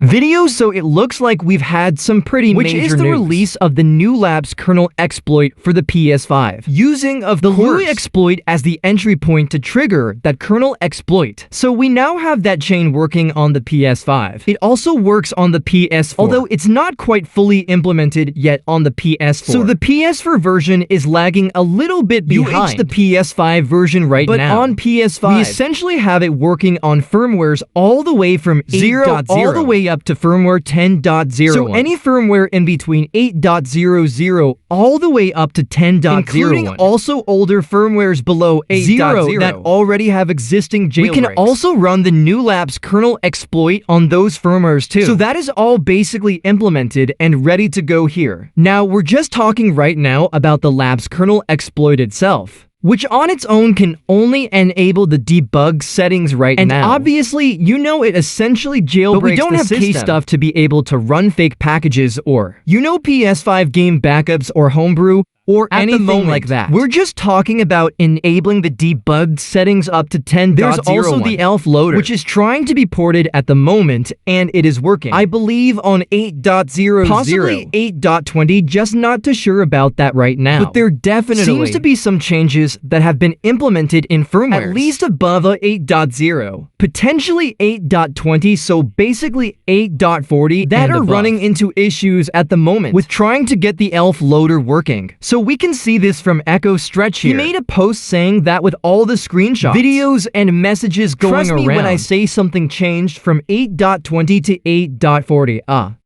videos, so it looks like we've had some pretty major news. Which is the release of the new Lapse kernel exploit for the PS5, using of the Lapse exploit as the entry point to trigger that kernel exploit. So we now have that chain working on the PS5. It also works on the PS4, although it's not quite fully implemented yet on the PS4. So the PS4 version is lagging a little bit behind the PS5 version right now. But on PS5, we essentially have it working on firmwares all the way from 8.0 all the way up to firmware 10.0. So any firmware in between 8.00 all the way up to 10.0, including also older firmwares below 8.0 that already have existing jailbreaks. We can also run the new Lapse kernel exploit on those firmwares too. So that is all basically implemented and ready to go here. Now, we're just talking right now about the Lapse kernel exploit itself, which on its own can only enable the debug settings right now. And obviously, you know it essentially jailbreaks but we don't have case stuff to be able to run fake packages or, you know, PS5 game backups or homebrew, or anything like that. We're just talking about enabling the debugged settings up to 10.0. There's also the ELF loader, which is trying to be ported at the moment, and it is working, I believe, on 8.00, possibly 8.20, just not too sure about that right now. But there definitely seems to be some changes that have been implemented in firmware, at least above a 8.0, potentially 8.20, so basically 8.40, that are running into issues at the moment with trying to get the ELF loader working. So we can see this from Echo Stretch here. He made a post saying that with all the screenshots, videos, and messages going around. Trust me when I say something changed from 8.20 to 8.40.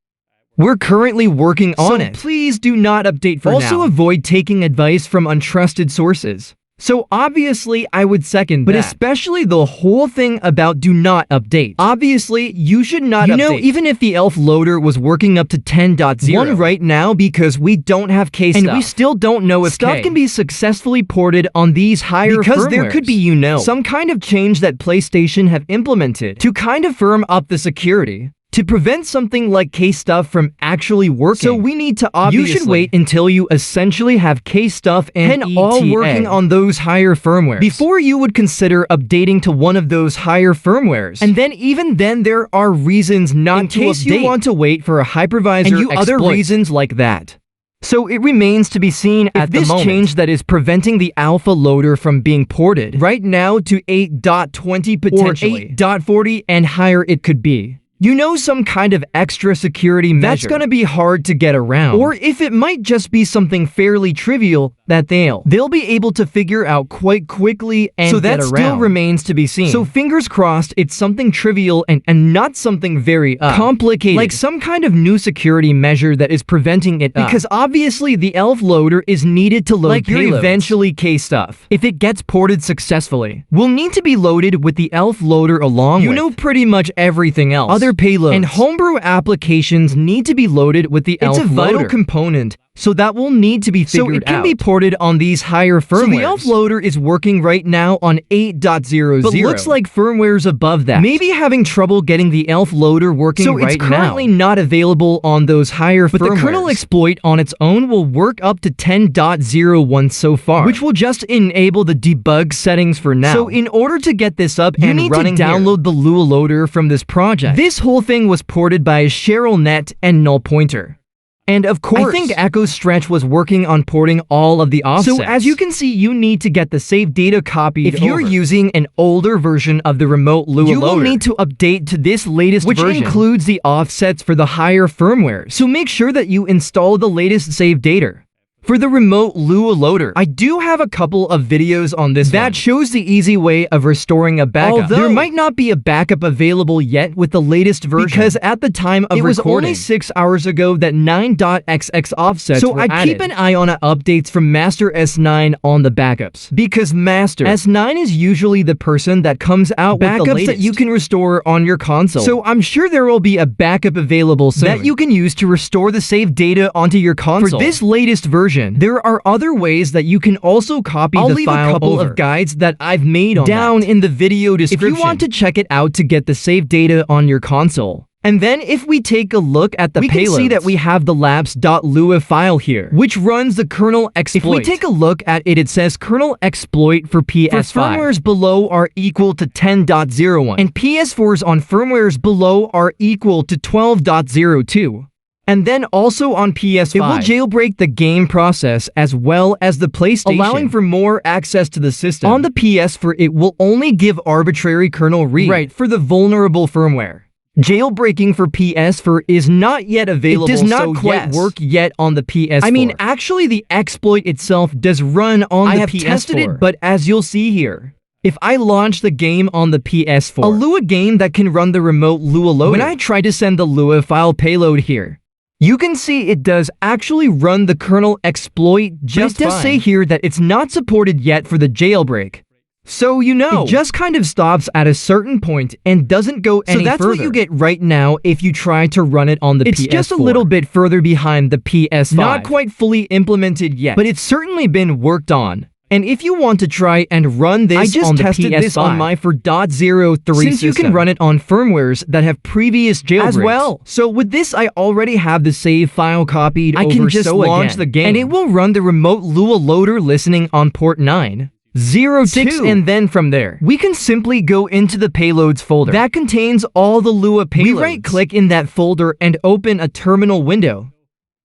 We're currently working on it. Please do not update for now. Also avoid taking advice from untrusted sources. So obviously, I would second that. But especially the whole thing about do not update. Obviously, you should not update. You know, even if the ELF loader was working up to 10.0 right now because we don't have case stuff. And we still don't know if stuff can be successfully ported on these higher firmwares. Because there could be, you know, some kind of change that PlayStation have implemented to kind of firm up the security, to prevent something like case stuff from actually working. So we need to obviously, you should wait until you essentially have case stuff and all working on those higher firmwares before you would consider updating to one of those higher firmwares. And then even then there are reasons not to update, in case you want to wait for a hypervisor and other reasons like that. So it remains to be seen at the moment. This change that is preventing the alpha loader from being ported right now to 8.20 potentially, or 8.40 and higher it could be. You know, some kind of extra security measure that's gonna be hard to get around. Or if it might just be something fairly trivial that they'll be able to figure out quite quickly and so that still remains to be seen. So fingers crossed it's something trivial and not something very complicated, like some kind of new security measure that is preventing it because obviously the ELF loader is needed to load like your eventually case stuff. If it gets ported successfully, will need to be loaded with the ELF loader along with, you know, pretty much everything else. Other payloads and homebrew applications need to be loaded with the ELF loader. It's a vital component, so that will need to be figured out. So it can be ported on these higher firmwares. So the ELF loader is working right now on 8.00, but looks like firmwares above that maybe having trouble getting the ELF loader working right now. So it's currently not available on those higher firmwares. But the kernel exploit on its own will work up to 10.01 so far, which will just enable the debug settings for now. So in order to get this up and running, you need to download the Lua loader from this project. This whole thing was ported by SherylNet and Null Pointer. And of course, I think Echo Stretch was working on porting all of the offsets. So as you can see, you need to get the save data copied if you're using an older version of the remote Lua loader. You will need to update to this latest version, which includes the offsets for the higher firmware. So make sure that you install the latest save data. For the remote Lua loader, I do have a couple of videos on this that shows the easy way of restoring a backup. Although there might not be a backup available yet with the latest version, because at the time of recording, it was only 6 hours ago that 9.xx offsets were added. So I keep an eye on updates from Master S9 on the backups, because Master S9 is usually the person that comes out with the latest that you can restore on your console. So I'm sure there will be a backup available soon that you can use to restore the saved data onto your console. For this latest version, there are other ways that you can also copy the file. I'll leave a couple of guides that I've made on down in the video description if you want to check it out to get the saved data on your console. And then if we take a look at the payloads, we can see that we have the lapse.lua file here, which runs the kernel exploit. If we take a look at it, it says kernel exploit for PS5. For firmwares below are equal to 10.01, and PS4s on firmwares below are equal to 12.02. And then also on PS5, it will jailbreak the game process as well as the PlayStation, allowing for more access to the system. On the PS4, it will only give arbitrary kernel read for the vulnerable firmware. Jailbreaking for PS4 is not yet available. It does not quite work yet on the PS4. I mean, actually, the exploit itself does run on the PS4. I have tested it, but as you'll see here, if I launch the game on the PS4, a Lua game that can run the remote Lua loader, when I try to send the Lua file payload here, you can see it does actually run the kernel exploit just fine. It does say here that it's not supported yet for the jailbreak. So, it just kind of stops at a certain point and doesn't go any further. So that's what you get right now if you try to run it on the PS4. It's just a little bit further behind the PS5. Not quite fully implemented yet, but it's certainly been worked on. And if you want to try and run this on the PS5, I just tested this on my 4.03 since you can run it on firmwares that have previous jailbreaks as well. So with this, I already have the save file copied over. I can just launch the game, and it will run the remote Lua loader listening on port 9.06, and then from there, we can simply go into the payloads folder. That contains all the Lua payloads. We right-click in that folder and open a terminal window.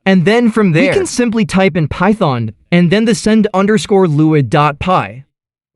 And then from there, we can simply type in Python and then the send_lua.py,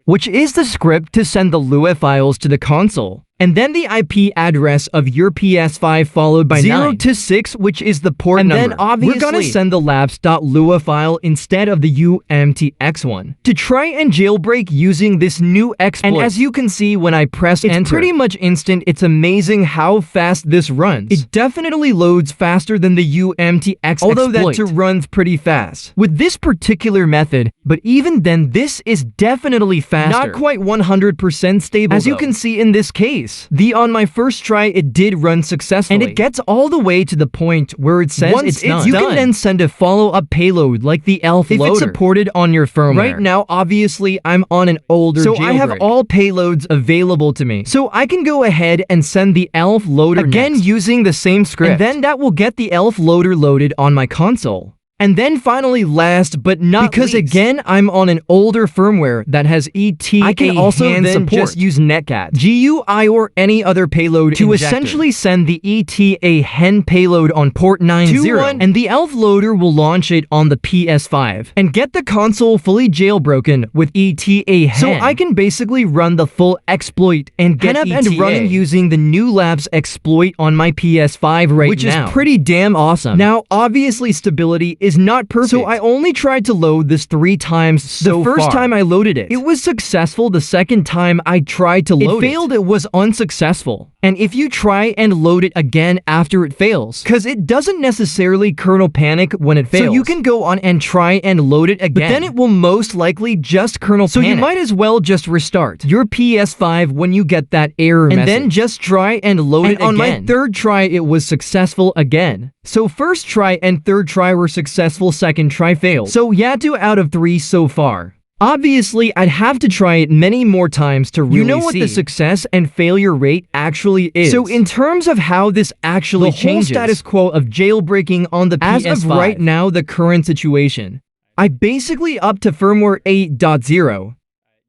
which is the script to send the Lua files to the console. And then the IP address of your PS5 followed by 0 to 6, which is the port number. And then obviously, we're gonna send the lapse.lua file instead of the UMTX one to try and jailbreak using this new exploit. And as you can see when I press enter, it's pretty much instant. It's amazing how fast this runs. It definitely loads faster than the UMTX although exploit. That too runs pretty fast with this particular method, but even then, this is definitely faster. Not quite 100% stable as you can see in this case. On my first try, it did run successfully. And it gets all the way to the point where it says it's done. You can then send a follow-up payload like the ELF loader. If it's supported on your firmware. Right now, obviously, I'm on an older jailbreak. So I have all payloads available to me. So I can go ahead and send the ELF loader again using the same script. And then that will get the ELF loader loaded on my console. And then finally, last but not least, because again, I'm on an older firmware that has ETA I can also then support. Just use netcat, GUI, or any other payload to essentially send the ETA hen payload on port 9.0, and the ELF loader will launch it on the PS5 and get the console fully jailbroken with ETA hen. So I can basically run the full exploit and get up and running using the new Lapse exploit on my PS5 right now, which is pretty damn awesome. Now, obviously, stability is not perfect, so I only tried to load this 3 times so far. The first time I loaded it, it was successful. The second time I tried to load it, failed. It was unsuccessful. And if you try and load it again after it fails, because it doesn't necessarily kernel panic when it fails, so you can go on and try and load it again, but then it will most likely just kernel panic. So you might as well just restart your PS5 when you get that error message, and then just try and load it again. On my third try, it was successful again. So first try and third try were successful, second try failed. So yeah, 2 out of 3 so far. Obviously, I'd have to try it many more times to really see what the success and failure rate actually is. So in terms of how this actually changes the whole status quo of jailbreaking on the PS5, as of right now, the current situation, I basically up to firmware 8.0.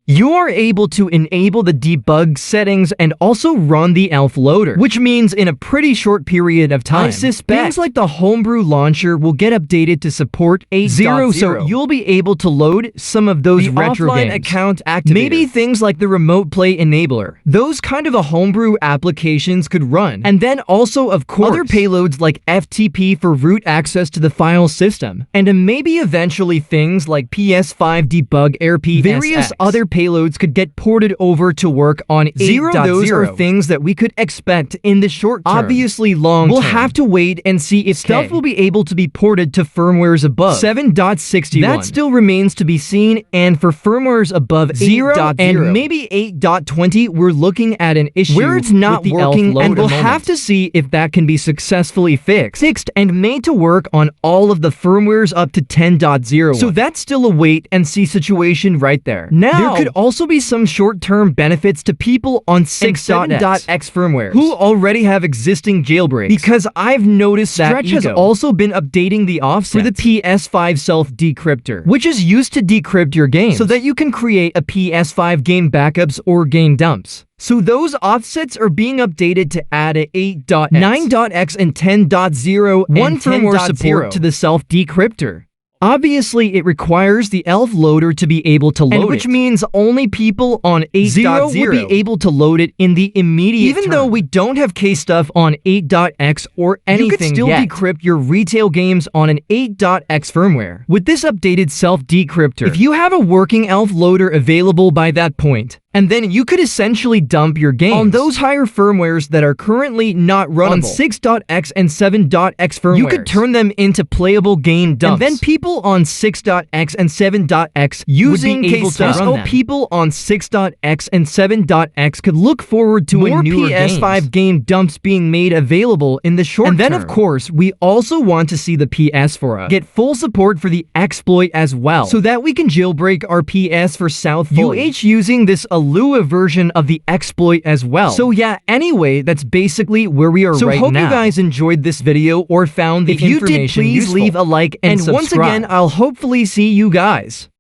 You are able to enable the debug settings and also run the ELF loader, which means in a pretty short period of time, I suspect things like the homebrew launcher will get updated to support 8.0, so you'll be able to load some of those retro games. Account activator. Maybe things like the remote play enabler. Those kind of homebrew applications could run. And then also, of course, other payloads like FTP for root access to the file system. And maybe eventually things like PS5 debug RPSX. Various other payloads could get ported over to work on 8.0. Those are things that we could expect in the short term. Obviously, long term, we'll have to wait and see if stuff will be able to be ported to firmwares above 7.61. That still remains to be seen, and for firmwares above 8.0 and maybe 8.20, we're looking at an issue where it's not working, and we'll have to see if that can be successfully fixed and made to work on all of the firmwares up to 10.0. So that's still a wait and see situation right there. Now, there could also be some short-term benefits to people on 6.7.x firmware who already have existing jailbreaks, because I've noticed that Stretch has also been updating the offset for the PS5 self-decryptor, which is used to decrypt your games so that you can create a PS5 game backups or game dumps. So those offsets are being updated to add a 8.9.x and 10.0 one firmware support to the self-decryptor. Obviously, it requires the ELF loader to be able to load it, which means only people on 8.0 would be able to load it in the immediate term. Even though we don't have case stuff on 8.x or anything yet, you could still decrypt your retail games on an 8.x firmware with this updated self-decryptor. If you have a working ELF loader available by that point, and then you could essentially dump your games on those higher firmwares that are currently not runnable on 6.x and 7.x firmwares. You could turn them into playable game dumps. And then people on 6.x and 7.x using case stuff. So people on 6.x and 7.x could look forward to more PS5 game dumps being made available in the short term. And then, of course, we also want to see the PS4 get full support for the exploit as well, so that we can jailbreak our PS for South UH using this Lua version of the exploit as well. So yeah, anyway, that's basically where we are right now. So hope you guys enjoyed this video or found the information useful. If you did, please leave a like and subscribe. Once again, I'll hopefully see you guys